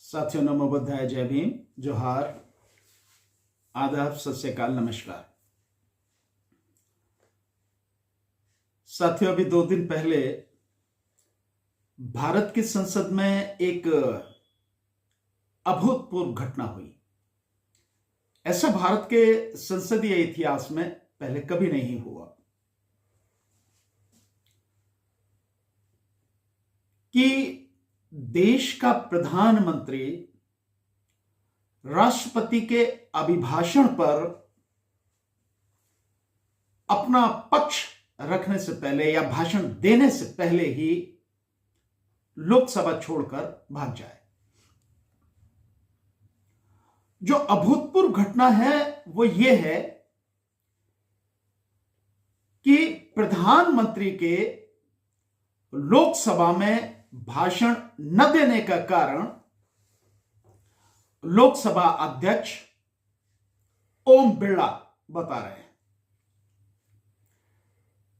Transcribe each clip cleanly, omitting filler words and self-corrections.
साथियों, नमो बुद्धाय, जय भीम, जोहार, आदाब, सत श्री अकाल, नमस्कार। साथियों, अभी 2 दिन पहले भारत की संसद में एक अभूतपूर्व घटना हुई। ऐसा भारत के संसदीय इतिहास में पहले कभी नहीं हुआ कि देश का प्रधानमंत्री राष्ट्रपति के अभिभाषण पर अपना पक्ष रखने से पहले या भाषण देने से पहले ही लोकसभा छोड़कर भाग जाए। जो अभूतपूर्व घटना है वो ये है कि प्रधानमंत्री के लोकसभा में भाषण न देने का कारण लोकसभा अध्यक्ष ओम बिरला बता रहे हैं।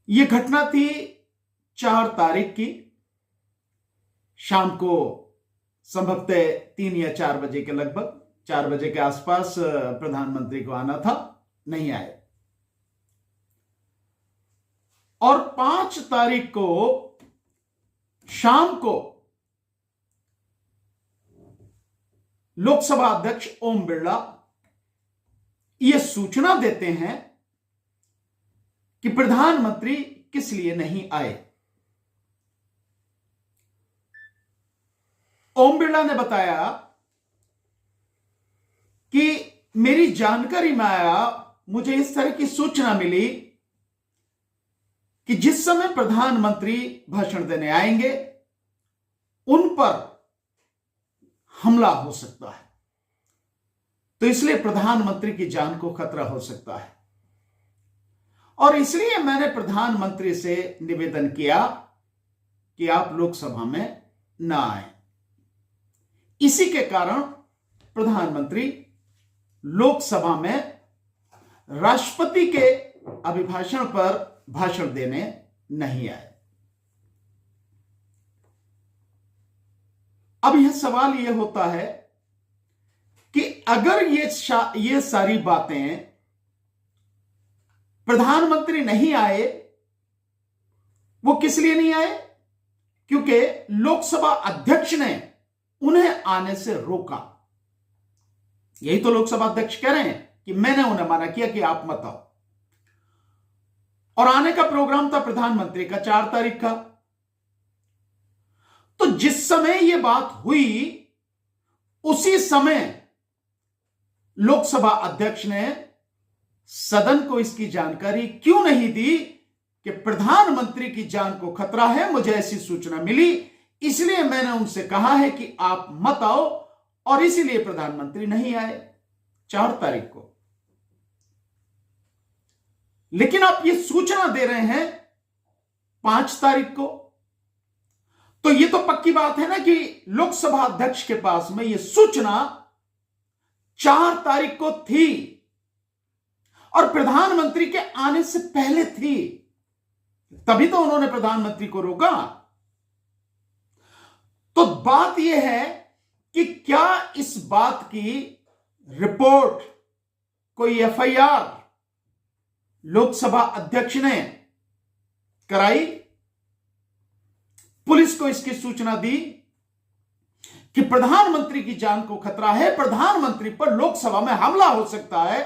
यह घटना थी 4 तारीख की शाम को, संभवतः 3 या 4 बजे के लगभग, 4 बजे के आसपास प्रधानमंत्री को आना था, नहीं आए। और 5 तारीख को शाम को लोकसभा अध्यक्ष ओम बिरला यह सूचना देते हैं कि प्रधानमंत्री किस लिए नहीं आए। ओम बिरला ने बताया कि मेरी जानकारी में आया, मुझे इस तरह की सूचना मिली कि जिस समय प्रधानमंत्री भाषण देने आएंगे उन पर हमला हो सकता है, तो इसलिए प्रधानमंत्री की जान को खतरा हो सकता है और इसलिए मैंने प्रधानमंत्री से निवेदन किया कि आप लोकसभा में ना आए। इसी के कारण प्रधानमंत्री लोकसभा में राष्ट्रपति के अभिभाषण पर भाषण देने नहीं आए। अब यह सवाल यह होता है कि अगर ये सारी बातें प्रधानमंत्री नहीं आए, वो किस लिए नहीं आए? क्योंकि लोकसभा अध्यक्ष ने उन्हें आने से रोका। यही तो लोकसभा अध्यक्ष कह रहे हैं कि मैंने उन्हें मना किया कि आप मत आओ। और आने का प्रोग्राम था प्रधानमंत्री का 4 तारीख का। तो जिस समय यह बात हुई उसी समय लोकसभा अध्यक्ष ने सदन को इसकी जानकारी क्यों नहीं दी कि प्रधानमंत्री की जान को खतरा है, मुझे ऐसी सूचना मिली, इसलिए मैंने उनसे कहा है कि आप मत आओ, और इसीलिए प्रधानमंत्री नहीं आए 4 तारीख को। लेकिन आप ये सूचना दे रहे हैं 5 तारीख को, तो ये तो पक्की बात है ना कि लोकसभा अध्यक्ष के पास में ये सूचना 4 तारीख को थी और प्रधानमंत्री के आने से पहले थी, तभी तो उन्होंने प्रधानमंत्री को रोका। तो बात यह है कि क्या इस बात की रिपोर्ट, कोई एफआईआर लोकसभा अध्यक्ष ने कराई, पुलिस को इसकी सूचना दी कि प्रधानमंत्री की जान को खतरा है, प्रधानमंत्री पर लोकसभा में हमला हो सकता है?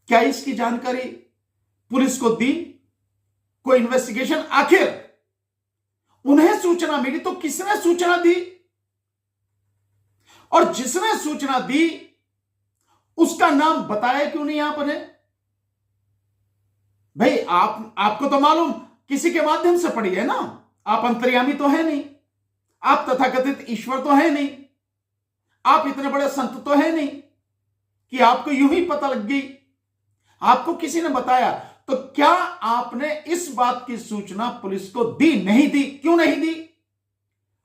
क्या इसकी जानकारी पुलिस को दी? कोई इन्वेस्टिगेशन? आखिर उन्हें सूचना मिली तो किसने सूचना दी? और जिसने सूचना दी उसका नाम बताया क्यों नहीं आपने? भाई आपको तो मालूम किसी के माध्यम से पड़ी है ना, आप अंतर्यामी तो है नहीं, आप तथाकथित ईश्वर तो है नहीं, आप इतने बड़े संत तो है नहीं कि आपको यूं ही पता लग गई, आपको किसी ने बताया। तो क्या आपने इस बात की सूचना पुलिस को दी? नहीं दी। क्यों नहीं दी?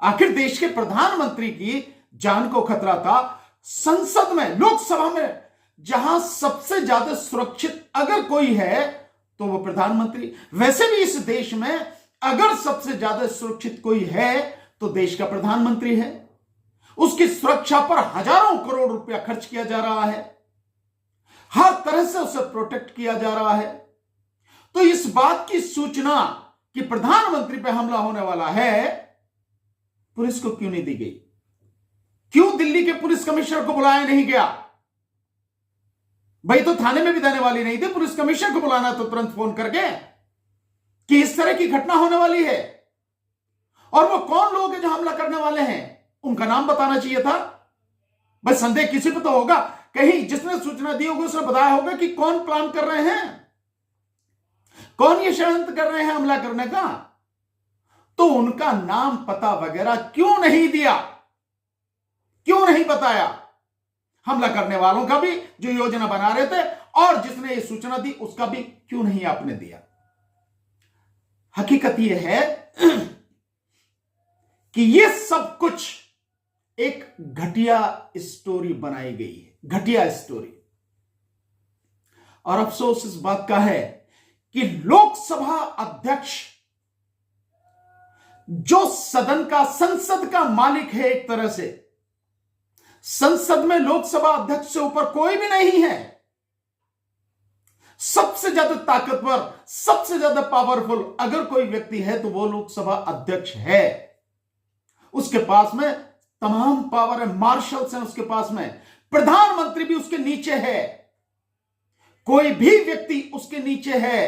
आखिर देश के प्रधानमंत्री की जान को खतरा था। संसद में, लोकसभा में, जहां सबसे ज्यादा सुरक्षित अगर कोई है तो वो प्रधानमंत्री। वैसे भी इस देश में अगर सबसे ज्यादा सुरक्षित कोई है तो देश का प्रधानमंत्री है। उसकी सुरक्षा पर हजारों करोड़ रुपया खर्च किया जा रहा है, हर तरह से उसे प्रोटेक्ट किया जा रहा है। तो इस बात की सूचना कि प्रधानमंत्री पर हमला होने वाला है, पुलिस को क्यों नहीं दी गई? क्यों दिल्ली के पुलिस कमिश्नर को बुलाया नहीं गया? भाई तो थाने में भी देने वाली नहीं थी, पुलिस कमिश्नर को बुलाना तो तुरंत फोन करके कि इस तरह की घटना होने वाली है। और वो कौन लोग हैं जो हमला करने वाले हैं, उनका नाम बताना चाहिए था। बस संदेह किसी पे तो होगा, कहीं जिसने सूचना दी होगी उसने बताया होगा कि कौन प्लान कर रहे हैं, कौन ये षड्यंत्र कर रहे हैं हमला करने का। तो उनका नाम पता वगैरह क्यों नहीं दिया, क्यों नहीं बताया? हमला करने वालों का भी, जो योजना बना रहे थे, और जिसने ये सूचना दी उसका भी क्यों नहीं आपने दिया? हकीकत यह है कि यह सब कुछ एक घटिया स्टोरी बनाई गई है, घटिया स्टोरी। और अफसोस इस बात का है कि लोकसभा अध्यक्ष, जो सदन का, संसद का मालिक है, एक तरह से संसद में लोकसभा अध्यक्ष से ऊपर कोई भी नहीं है। सबसे ज्यादा ताकतवर, सबसे ज्यादा पावरफुल अगर कोई व्यक्ति है तो वो लोकसभा अध्यक्ष है। उसके पास में तमाम पावर है, मार्शल्स हैं उसके पास में, प्रधानमंत्री भी उसके नीचे है, कोई भी व्यक्ति उसके नीचे है।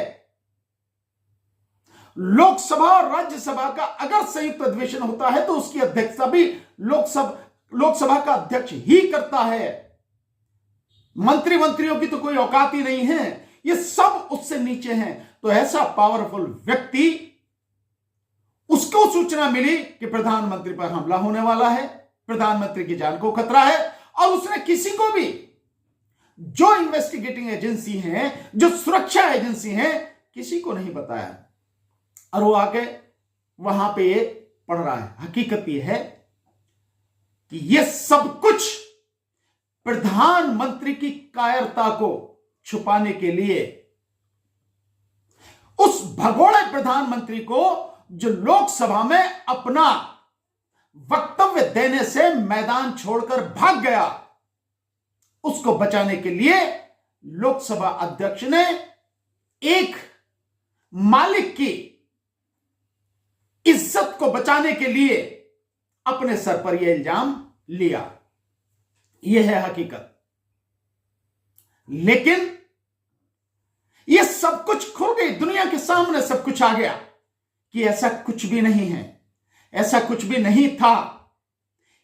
लोकसभा और राज्यसभा का अगर संयुक्त अधिवेशन होता है तो उसकी अध्यक्षता भी लोकसभा का अध्यक्ष ही करता है। मंत्रियों की तो कोई औकात ही नहीं है, ये सब उससे नीचे हैं। तो ऐसा पावरफुल व्यक्ति, उसको सूचना मिली कि प्रधानमंत्री पर हमला होने वाला है, प्रधानमंत्री की जान को खतरा है, और उसने किसी को भी, जो इन्वेस्टिगेटिंग एजेंसी हैं, जो सुरक्षा एजेंसी हैं, किसी को नहीं बताया। और वो आके वहां पे ये पढ़ रहा है। हकीकत ये है कि ये सब कुछ प्रधानमंत्री की कायरता को छुपाने के लिए, उस भगोड़े प्रधानमंत्री को जो लोकसभा में अपना वक्तव्य देने से मैदान छोड़कर भाग गया, उसको बचाने के लिए लोकसभा अध्यक्ष ने एक मालिक की इज्जत को बचाने के लिए अपने सर पर यह इल्जाम लिया। यह है हकीकत। लेकिन यह सब कुछ खुल गई, दुनिया के सामने सब कुछ आ गया कि ऐसा कुछ भी नहीं है, ऐसा कुछ भी नहीं था।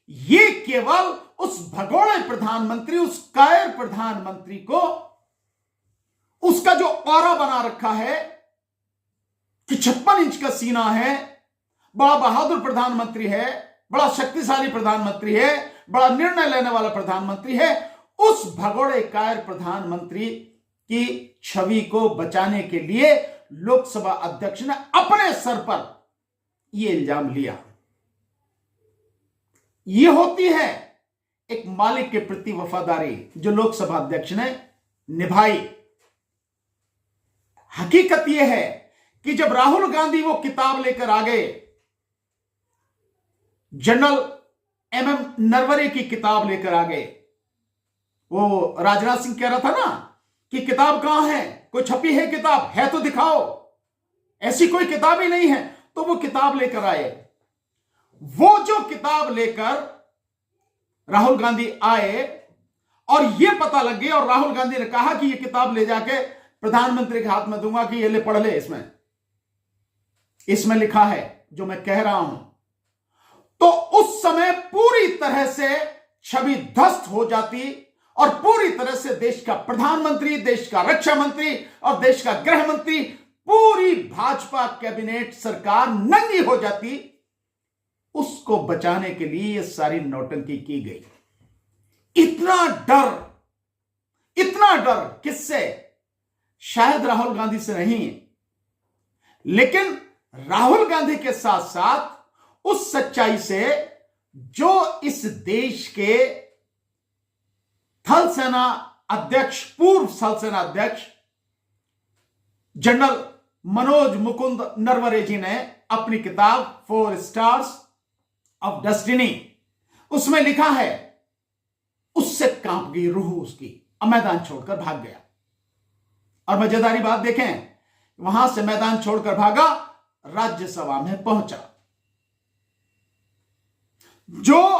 यह केवल उस भगोड़े प्रधानमंत्री, उस कायर प्रधानमंत्री को, उसका जो ऑरा बना रखा है कि 56 इंच का सीना है, बड़ा बहादुर प्रधानमंत्री है, बड़ा शक्तिशाली प्रधानमंत्री है, बड़ा निर्णय लेने वाला प्रधानमंत्री है, उस भगोड़े कायर प्रधानमंत्री की छवि को बचाने के लिए लोकसभा अध्यक्ष ने अपने सर पर यह इल्जाम लिया। यह होती है एक मालिक के प्रति वफादारी जो लोकसभा अध्यक्ष ने निभाई। हकीकत यह है कि जब राहुल गांधी वो किताब लेकर आ गए, जनरल एमएम नरवरे की किताब लेकर आ गए, वो राजनाथ सिंह कह रहा था ना कि किताब कहां है, कोई छपी है किताब, है तो दिखाओ, ऐसी कोई किताब ही नहीं है। तो वो किताब लेकर आए। वो जो किताब लेकर राहुल गांधी आए और यह पता लग गया, और राहुल गांधी ने कहा कि यह किताब ले जाके प्रधानमंत्री के हाथ में दूंगा कि ये ले पढ़ ले, इसमें लिखा है जो मैं कह रहा हूं। तो उस समय पूरी तरह से छवि ध्वस्त हो जाती और पूरी तरह से देश का प्रधानमंत्री, देश का रक्षा मंत्री और देश का गृह मंत्री, पूरी भाजपा कैबिनेट सरकार नंगी हो जाती। उसको बचाने के लिए यह सारी नौटंकी की गई। इतना डर किससे? शायद राहुल गांधी से नहीं, लेकिन राहुल गांधी के साथ साथ उस सच्चाई से जो इस देश के थल सेना अध्यक्ष, पूर्व थल सेना अध्यक्ष जनरल मनोज मुकुंद नरवरे जी ने अपनी किताब 4 स्टार्स ऑफ डेस्टिनी, उसमें लिखा है, उससे कांप गई रूह उसकी, अब मैदान छोड़कर भाग गया। और मजेदारी बात देखें, वहां से मैदान छोड़कर भागा, राज्यसभा में पहुंचा। जो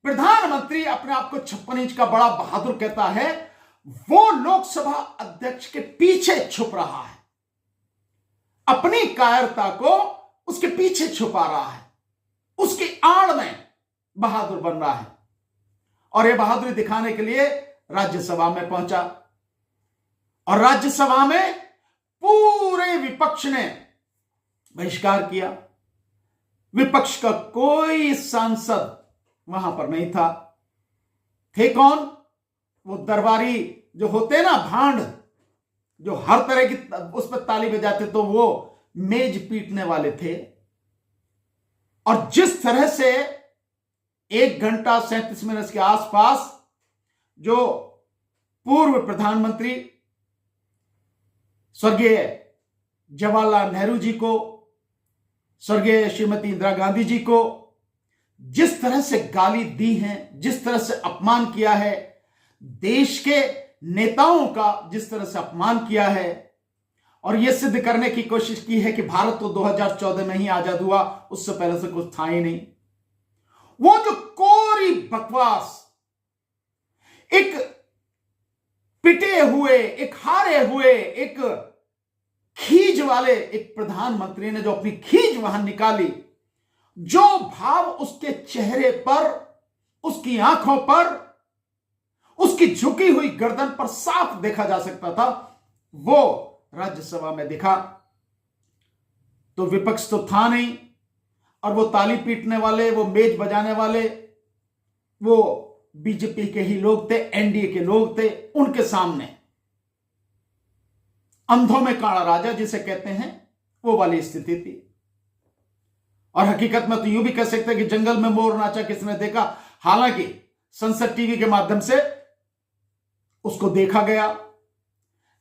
प्रधानमंत्री अपने आप को 56 इंच का बड़ा बहादुर कहता है, वो लोकसभा अध्यक्ष के पीछे छुप रहा है, अपनी कायरता को उसके पीछे छुपा रहा है, उसकी आड़ में बहादुर बन रहा है। और यह बहादुरी दिखाने के लिए राज्यसभा में पहुंचा, और राज्यसभा में पूरे विपक्ष ने बहिष्कार किया। विपक्ष का कोई सांसद वहां पर नहीं था। थे कौन? वो दरबारी जो होते ना, भांड, जो हर तरह की उस पर ताली बजाते, तो वो मेज पीटने वाले थे। और जिस तरह से 1 घंटा 37 मिनट के आसपास जो पूर्व प्रधानमंत्री स्वर्गीय जवाहरलाल नेहरू जी को, स्वर्गीय श्रीमती इंदिरा गांधी जी को जिस तरह से गाली दी है, जिस तरह से अपमान किया है, देश के नेताओं का जिस तरह से अपमान किया है, और यह सिद्ध करने की कोशिश की है कि भारत तो 2014 में ही आजाद हुआ, उससे पहले से कुछ था ही नहीं। वो जो कोरी बकवास, एक पिटे हुए, एक हारे हुए, एक खीज वाले एक प्रधानमंत्री ने जो अपनी खीज वहां निकाली, जो भाव उसके चेहरे पर, उसकी आंखों पर, उसकी झुकी हुई गर्दन पर साफ देखा जा सकता था, वो राज्यसभा में दिखा। तो विपक्ष तो था नहीं, और वो ताली पीटने वाले, वो मेज बजाने वाले, वो बीजेपी के ही लोग थे, एनडीए के लोग थे। उनके सामने अंधों में काड़ा राजा जिसे कहते हैं, वो वाली स्थिति थी। और हकीकत में तो यूं भी कह सकते हैं कि जंगल में मोर नाचा किसने देखा। हालांकि संसद टीवी के माध्यम से उसको देखा गया,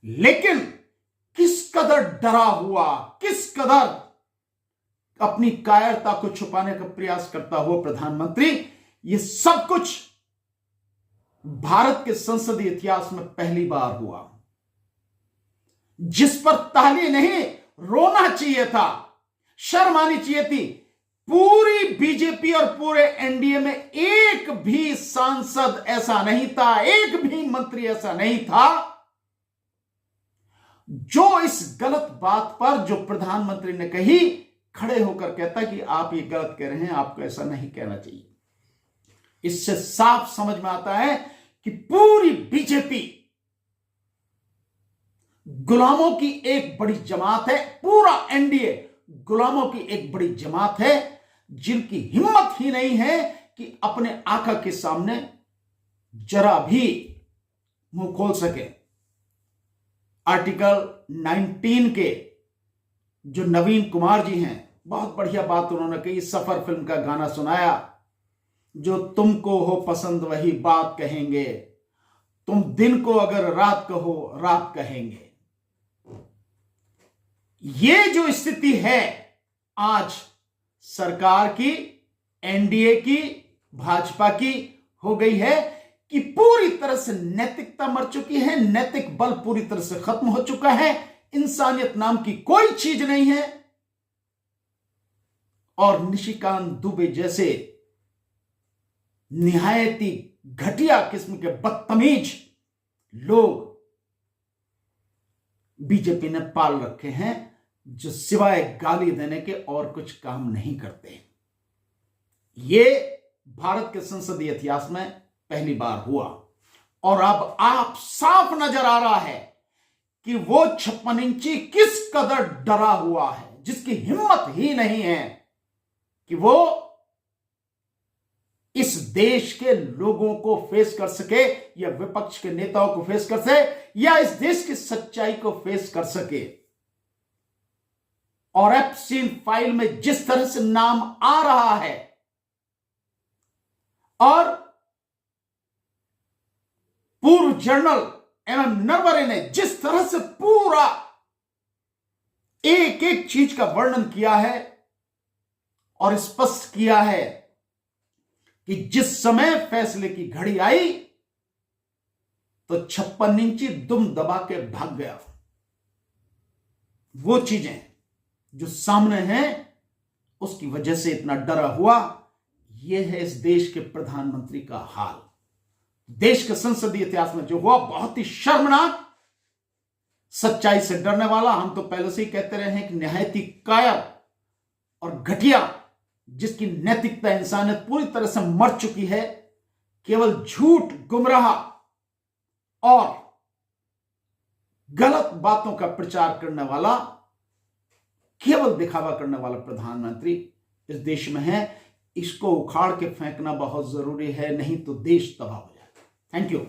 लेकिन किस कदर डरा हुआ, किस कदर अपनी कायरता को छुपाने का प्रयास करता हुआ प्रधानमंत्री, यह सब कुछ भारत के संसदीय इतिहास में पहली बार हुआ। जिस पर ताली नहीं, रोना चाहिए था, शर्म आनी चाहिए थी। पूरी बीजेपी और पूरे एनडीए में एक भी सांसद ऐसा नहीं था, एक भी मंत्री ऐसा नहीं था जो इस गलत बात पर, जो प्रधानमंत्री ने कही, खड़े होकर कहता कि आप ये गलत कह रहे हैं, आपको ऐसा नहीं कहना चाहिए। इससे साफ समझ में आता है कि पूरी बीजेपी गुलामों की एक बड़ी जमात है, पूरा एनडीए गुलामों की एक बड़ी जमात है, जिनकी हिम्मत ही नहीं है कि अपने आका के सामने जरा भी मुंह खोल सके। आर्टिकल 19 के जो नवीन कुमार जी हैं, बहुत बढ़िया बात उन्होंने कही, सफर फिल्म का गाना सुनाया, जो तुमको हो पसंद वही बात कहेंगे, तुम दिन को अगर रात कहो रात कहेंगे। ये जो स्थिति है आज सरकार की, एनडीए की, भाजपा की हो गई है कि पूरी तरह से नैतिकता मर चुकी है, नैतिक बल पूरी तरह से खत्म हो चुका है, इंसानियत नाम की कोई चीज नहीं है। और निशिकांत दुबे जैसे निहायती घटिया किस्म के बदतमीज लोग बीजेपी ने पाल रखे हैं, जो सिवाय गाली देने के और कुछ काम नहीं करते। ये भारत के संसदीय इतिहास में पहली बार हुआ, और अब आप साफ नजर आ रहा है कि वो 56 इंची किस कदर डरा हुआ है, जिसकी हिम्मत ही नहीं है कि वो इस देश के लोगों को फेस कर सके, या विपक्ष के नेताओं को फेस कर सके, या इस देश की सच्चाई को फेस कर सके। और एप्स्टीन फाइल में जिस तरह से नाम आ रहा है, और पूर्व जनरल एमएम नरवणे ने जिस तरह से पूरा एक एक चीज का वर्णन किया है और स्पष्ट किया है कि जिस समय फैसले की घड़ी आई तो 56 इंची दुम दबा के भाग गया। वो चीजें जो सामने हैं उसकी वजह से इतना डरा हुआ। यह है इस देश के प्रधानमंत्री का हाल। देश के संसदीय इतिहास में जो हुआ बहुत ही शर्मनाक, सच्चाई से डरने वाला। हम तो पहले से ही कहते रहे हैं कि निहायत ही कायर और घटिया, जिसकी नैतिकता इंसानियत पूरी तरह से मर चुकी है, केवल झूठ, गुमराह और गलत बातों का प्रचार करने वाला, केवल दिखावा करने वाला प्रधानमंत्री इस देश में है। इसको उखाड़ के फेंकना बहुत जरूरी है, नहीं तो देश तबाह हो जाएगा। Thank you.